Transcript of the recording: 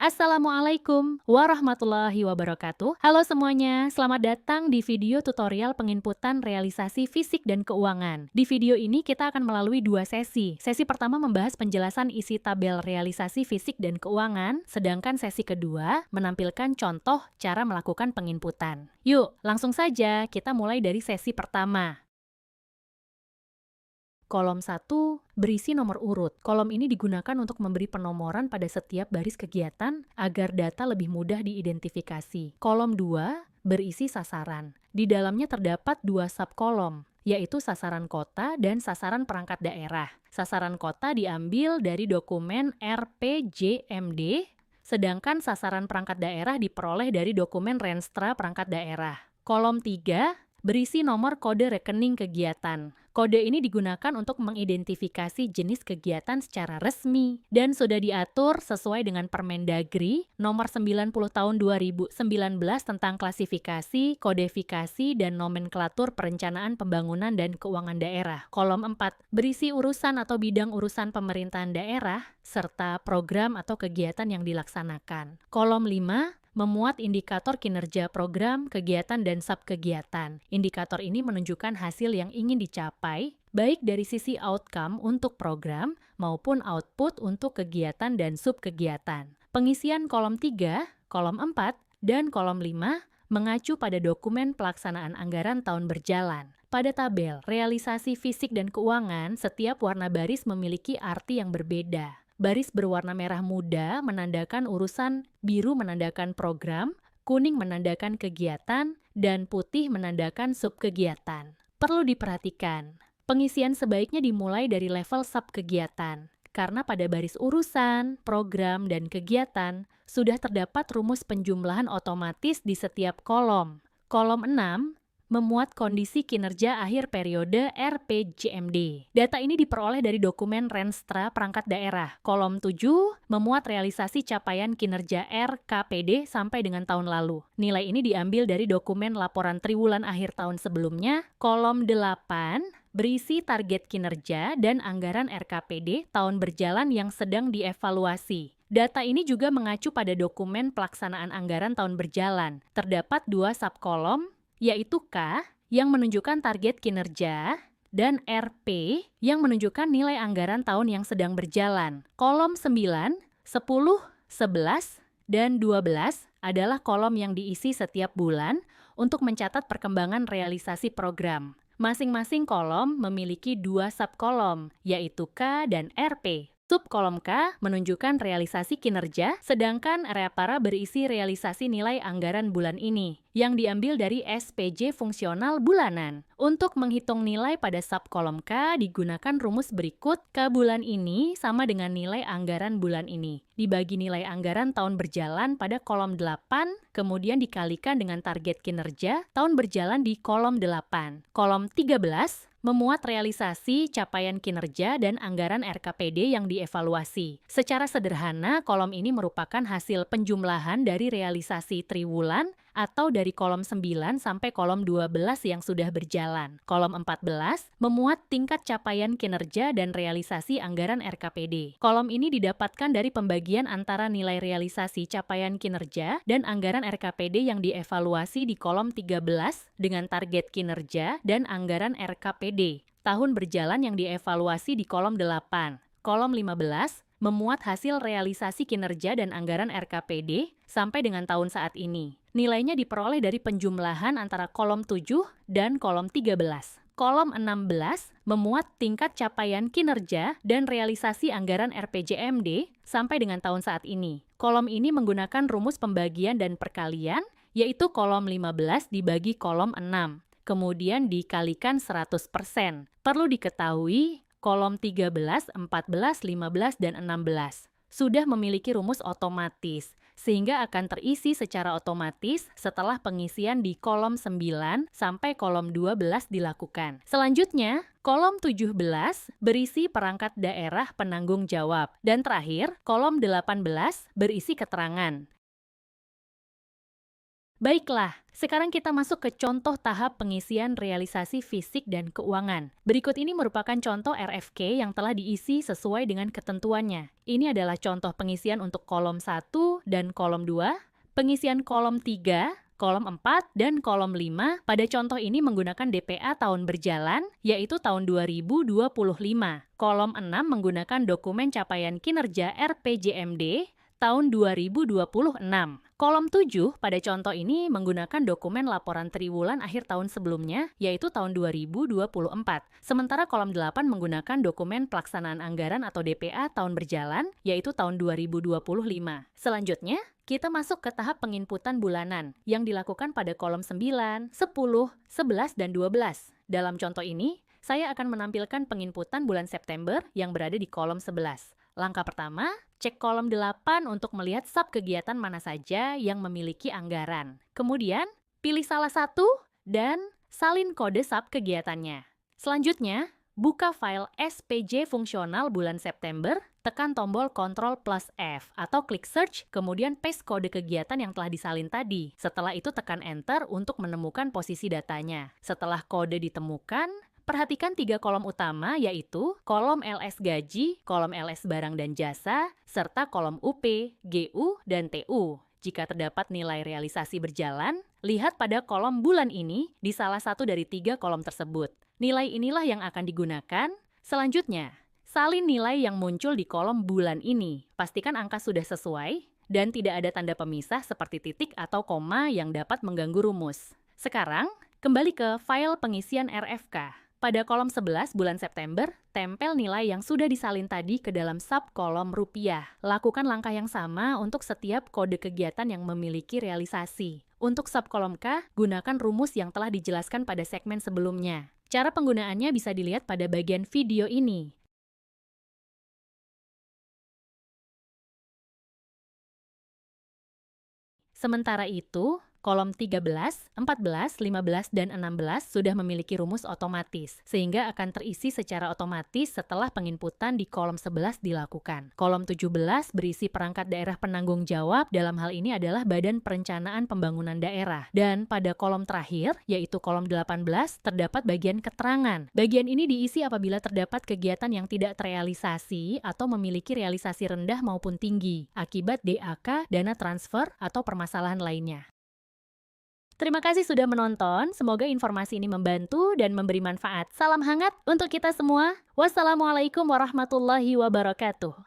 Assalamualaikum warahmatullahi wabarakatuh. Halo semuanya, selamat datang di video tutorial penginputan realisasi fisik dan keuangan. Di video ini kita akan melalui dua sesi. Sesi pertama membahas penjelasan isi tabel realisasi fisik dan keuangan, sedangkan sesi kedua menampilkan contoh cara melakukan penginputan. Yuk, langsung saja kita mulai dari sesi pertama. Kolom 1 berisi nomor urut. Kolom ini digunakan untuk memberi penomoran pada setiap baris kegiatan agar data lebih mudah diidentifikasi. Kolom 2 berisi sasaran. Di dalamnya terdapat dua subkolom, yaitu sasaran kota dan sasaran perangkat daerah. Sasaran kota diambil dari dokumen RPJMD, sedangkan sasaran perangkat daerah diperoleh dari dokumen Renstra perangkat daerah. Kolom 3 berisi nomor kode rekening kegiatan. Kode ini digunakan untuk mengidentifikasi jenis kegiatan secara resmi dan sudah diatur sesuai dengan Permendagri nomor 90 tahun 2019 tentang klasifikasi, kodifikasi, dan nomenklatur perencanaan pembangunan dan keuangan daerah. Kolom 4 berisi urusan atau bidang urusan pemerintahan daerah serta program atau kegiatan yang dilaksanakan. Kolom 5 memuat indikator kinerja program, kegiatan, dan subkegiatan. Indikator ini menunjukkan hasil yang ingin dicapai, baik dari sisi outcome untuk program maupun output untuk kegiatan dan subkegiatan. Pengisian kolom 3, kolom 4, dan kolom 5 mengacu pada dokumen pelaksanaan anggaran tahun berjalan. Pada tabel realisasi fisik dan keuangan, setiap warna baris memiliki arti yang berbeda. Baris berwarna merah muda menandakan urusan, biru menandakan program, kuning menandakan kegiatan, dan putih menandakan subkegiatan. Perlu diperhatikan, pengisian sebaiknya dimulai dari level subkegiatan, karena pada baris urusan, program, dan kegiatan sudah terdapat rumus penjumlahan otomatis di setiap kolom. Kolom 6 memuat kondisi kinerja akhir periode RPJMD. Data ini diperoleh dari dokumen Renstra perangkat daerah. Kolom 7 memuat realisasi capaian kinerja RKPD sampai dengan tahun lalu. Nilai ini diambil dari dokumen laporan triwulan akhir tahun sebelumnya. Kolom 8 berisi target kinerja dan anggaran RKPD tahun berjalan yang sedang dievaluasi. Data ini juga mengacu pada dokumen pelaksanaan anggaran tahun berjalan. Terdapat dua subkolom, yaitu K yang menunjukkan target kinerja dan RP yang menunjukkan nilai anggaran tahun yang sedang berjalan. Kolom 9, 10, 11, dan 12 adalah kolom yang diisi setiap bulan untuk mencatat perkembangan realisasi program. Masing-masing kolom memiliki dua subkolom, yaitu K dan RP. Subkolom K menunjukkan realisasi kinerja, sedangkan area para berisi realisasi nilai anggaran bulan ini, yang diambil dari SPJ fungsional bulanan. Untuk menghitung nilai pada subkolom K digunakan rumus berikut. K bulan ini sama dengan nilai anggaran bulan ini, dibagi nilai anggaran tahun berjalan pada kolom 8, kemudian dikalikan dengan target kinerja tahun berjalan di kolom 8. Kolom 13 memuat realisasi capaian kinerja dan anggaran RKPD yang dievaluasi. Secara sederhana, kolom ini merupakan hasil penjumlahan dari realisasi triwulan atau dari kolom 9 sampai kolom 12 yang sudah berjalan. Kolom 14 memuat tingkat capaian kinerja dan realisasi anggaran RKPD. Kolom ini didapatkan dari pembagian antara nilai realisasi capaian kinerja dan anggaran RKPD yang dievaluasi di kolom 13 dengan target kinerja dan anggaran RKPD tahun berjalan yang dievaluasi di kolom 8. Kolom 15 memuat hasil realisasi kinerja dan anggaran RKPD sampai dengan tahun saat ini. Nilainya diperoleh dari penjumlahan antara kolom 7 dan kolom 13. Kolom 16 memuat tingkat capaian kinerja dan realisasi anggaran RPJMD sampai dengan tahun saat ini. Kolom ini menggunakan rumus pembagian dan perkalian, yaitu kolom 15 dibagi kolom 6, kemudian dikalikan 100%. Perlu diketahui, kolom 13, 14, 15, dan 16 sudah memiliki rumus otomatis, sehingga akan terisi secara otomatis setelah pengisian di kolom 9 sampai kolom 12 dilakukan. Selanjutnya, kolom 17 berisi perangkat daerah penanggung jawab. Dan terakhir, kolom 18 berisi keterangan. Baiklah, sekarang kita masuk ke contoh tahap pengisian realisasi fisik dan keuangan. Berikut ini merupakan contoh RFQ yang telah diisi sesuai dengan ketentuannya. Ini adalah contoh pengisian untuk kolom 1 dan kolom 2, pengisian kolom 3, kolom 4, dan kolom 5 pada contoh ini menggunakan DPA tahun berjalan, yaitu tahun 2025. Kolom 6 menggunakan dokumen capaian kinerja RPJMD tahun 2026. Kolom 7 pada contoh ini menggunakan dokumen laporan triwulan akhir tahun sebelumnya, yaitu tahun 2024. Sementara kolom 8 menggunakan dokumen pelaksanaan anggaran atau DPA tahun berjalan, yaitu tahun 2025. Selanjutnya, kita masuk ke tahap penginputan bulanan yang dilakukan pada kolom 9, 10, 11, dan 12. Dalam contoh ini, saya akan menampilkan penginputan bulan September yang berada di kolom 11. Langkah pertama, cek kolom 8 untuk melihat sub kegiatan mana saja yang memiliki anggaran. Kemudian, pilih salah satu dan salin kode sub kegiatannya. Selanjutnya, buka file SPJ fungsional bulan September, tekan tombol Ctrl+F atau klik search, kemudian paste kode kegiatan yang telah disalin tadi. Setelah itu tekan Enter untuk menemukan posisi datanya. Setelah kode ditemukan, perhatikan 3 kolom utama yaitu kolom LS gaji, kolom LS barang dan jasa, serta kolom UP, GU, dan TU. Jika terdapat nilai realisasi berjalan, lihat pada kolom bulan ini di salah satu dari 3 kolom tersebut. Nilai inilah yang akan digunakan. Selanjutnya, salin nilai yang muncul di kolom bulan ini. Pastikan angka sudah sesuai dan tidak ada tanda pemisah seperti titik atau koma yang dapat mengganggu rumus. Sekarang, kembali ke file pengisian RFK. Pada kolom 11 bulan September, tempel nilai yang sudah disalin tadi ke dalam subkolom rupiah. Lakukan langkah yang sama untuk setiap kode kegiatan yang memiliki realisasi. Untuk subkolom K, gunakan rumus yang telah dijelaskan pada segmen sebelumnya. Cara penggunaannya bisa dilihat pada bagian video ini. Sementara itu, kolom 13, 14, 15, dan 16 sudah memiliki rumus otomatis, sehingga akan terisi secara otomatis setelah penginputan di kolom 11 dilakukan. Kolom 17 berisi perangkat daerah penanggung jawab, dalam hal ini adalah Badan Perencanaan Pembangunan Daerah. Dan pada kolom terakhir, yaitu kolom 18, terdapat bagian keterangan. Bagian ini diisi apabila terdapat kegiatan yang tidak terrealisasi atau memiliki realisasi rendah maupun tinggi, akibat DAK, dana transfer, atau permasalahan lainnya. Terima kasih sudah menonton, semoga informasi ini membantu dan memberi manfaat. Salam hangat untuk kita semua. Wassalamualaikum warahmatullahi wabarakatuh.